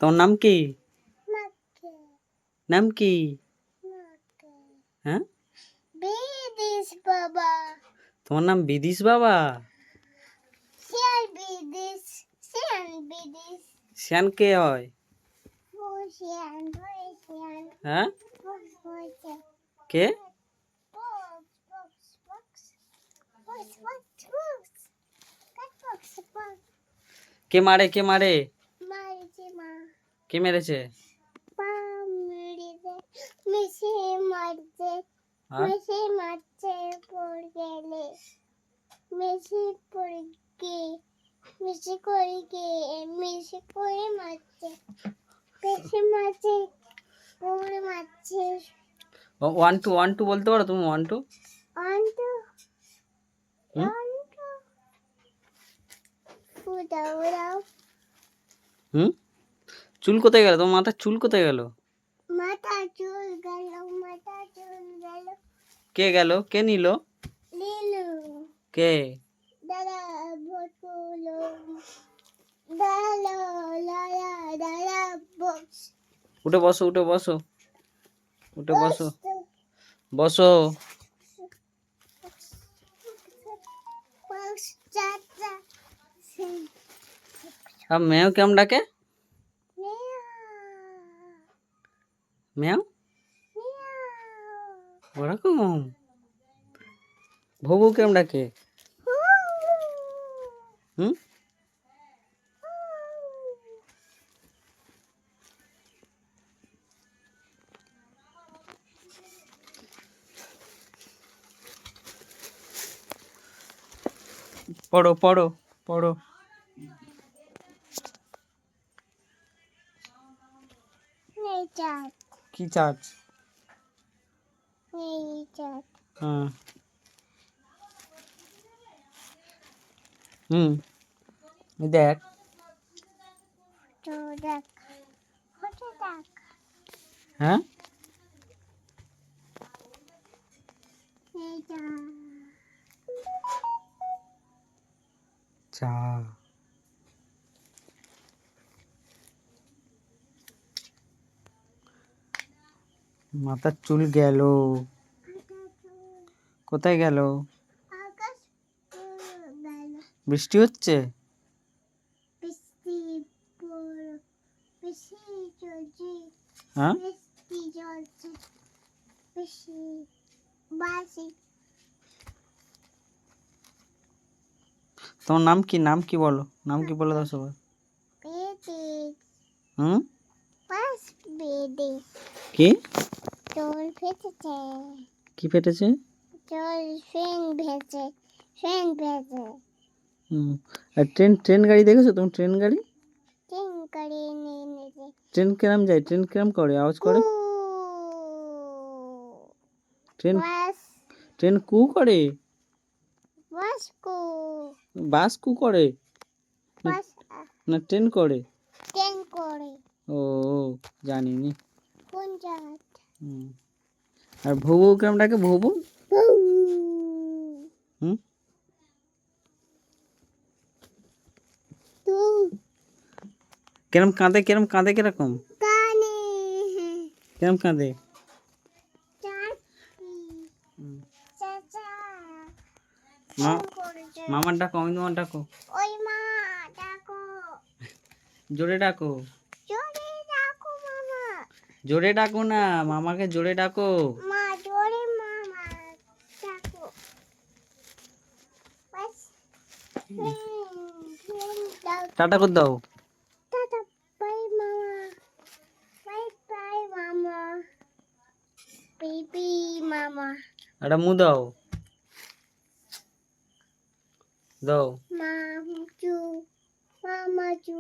তোমার নাম কি? নাম কি? হ্যাঁ, বিদিশ বাবা। তোমার নাম বিদিশ বাবা? শিয়াল বিদিশ, শিয়াল বিদিশ। শ্যান কে হয়? শিয়াল, শিয়াল। হ্যাঁ, কে? কে মারে, কে মারে? মারছে মা। কে মেরেছে? পা মেরেছে। মিশে মারছে। আর মিশে মারছে পড়ে গেলে। মিশে পড়ে গিয়ে মিশে করে গিয়ে মিশে করে মারছে। পেশে মারছে পড়ে মারছে। 1 2 1 2 বলতে পারো তুমি? 1 2? অন্ত হুম? অন্ত উদাও উদাও। হুম? চুল কোথায় গেল? তোমার মাথার চুল কোথায় গেল? মাথা চুল গেল, মাথা চুল গেল। কে গেল? কে নিল? নীলু কে? দাদা ভটকুলো দাদা দাদা দাদা বক্স উঠে বসো, উঠে বসো, উঠে বসো, বক্স বসো। বক্স চাচা আর মেয়েও কেমন ডাকে? মেও ওরকম। ভবু কেমন ডাকে? হুম? পড়ো পড়ো পড়ো। কি চার্জ? হ্যাঁ। হুম, এই দেখ। হ্যাঁ, চা। মাথার চুল গেল। কোথায় গেল? বৃষ্টি হচ্ছে? হ্যাঁ, তোমার নাম কি? নাম কি বলো? নাম কি বলে দাও সবাই। হুম? কি? চোল ফেটেছে। কি ফেটেছে? চোল ফ্যান ভেজে ফ্যান ভেজে হুম। আর ট্রেন, ট্রেন গাড়ি দেখেছো তুমি? ট্রেন গাড়ি, টিং করে নিয়ে নিয়ে ট্রেন কেরাম যায়? ট্রেন কেরাম করে, আওয়াজ করে? ট্রেন, বাস ট্রেন কু করে? বাস কো বাস কু করে না, বাস না ট্রেন করে? ট্রেন করে ও, জানিনি। কোন জাত হুম। আর ভবু কেরাম ডাকে? ভবু? হুম? তু কেরম কাঁদে? কেরম কাঁদে? কিরকম কানে কেরম কাঁদে? চাচি হুম। চাচা মা, করেছে মামার ডাকো, আমি তোমার ডাকো। ওই মা ডাকো জোরে ডাকো, জোরে ডাকো মামা জোরে ডাকো না, মামাকে জোরে ডাকো। মা জোরে মামা ডাকো বাস টাটা করে দাও। টাটা বাই মামা বাই বাই মামা বেবি মামা একটা মু দাও, দাও। মামু মামা চু